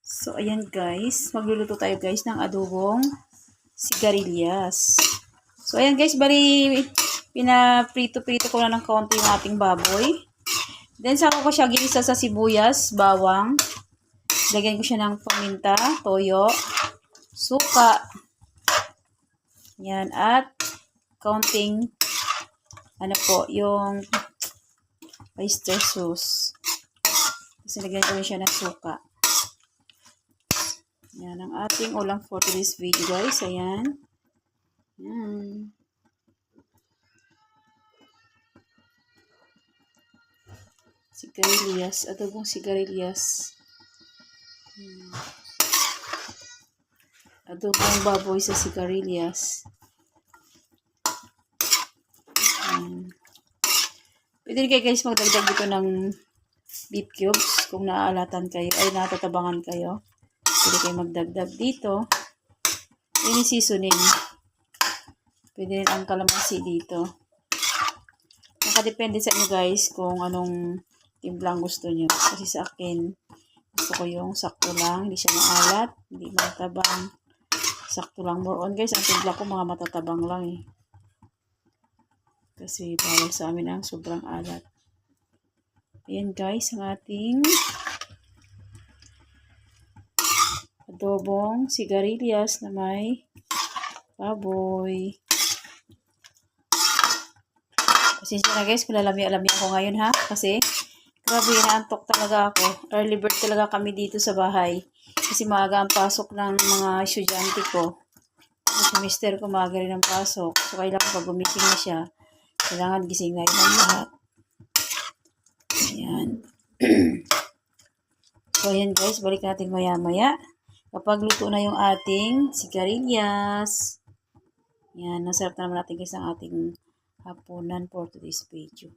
So, ayan guys. Magluluto tayo guys ng adobong sigarilyas. So, ayan guys. Bali, pinaprito-prito ko na ng konti yung ating baboy. Then, saka ko siya ginisa sa sibuyas, bawang. Lagyan ko siya ng paminta, toyo, suka. Yan. At kaunting, yung oyster sauce. Kasi lagyan ko siya ng suka. Yan ang ating ulam for today's video guys. Ayan. Yan. Sigarilyas. Adobong sigarilyas. Adobong baboy sa sigarilyas. Pwede rin kayo guys magdagdag dito ng beef cubes kung naaalatan kayo ay natatabangan kayo. Pwede kayo magdagdag dito. Ini seasoning. Pwede rin ang kalamansi dito. Nakadepende sa inyo guys kung anong timplang gusto nyo. Kasi sa akin, gusto ko yung sakto lang. Hindi siya maalat. Hindi matabang. Sakto lang. More on guys, ang timpla ko mga matatabang lang eh. Kasi bawal sa amin ang sobrang alat. Ayan guys, ang ating adobong sigarilyas na may baboy. Pasensya na guys, kung lalami-alami ako ngayon ha. Kasi, grabe, naantok talaga ako. Early bird talaga kami dito sa bahay. Kasi maaga ang pasok ng mga estudyante ko. Si mister ko maaga rin ang pasok. So, kailangan pag gumising na siya, kailangan gising na rin ang lahat. Ayan. So, ayan guys, balik natin maya-maya. Kapag luto na yung ating sigarilyas. Yan, nasarap na naman natin guys ang ating hapunan for today's video.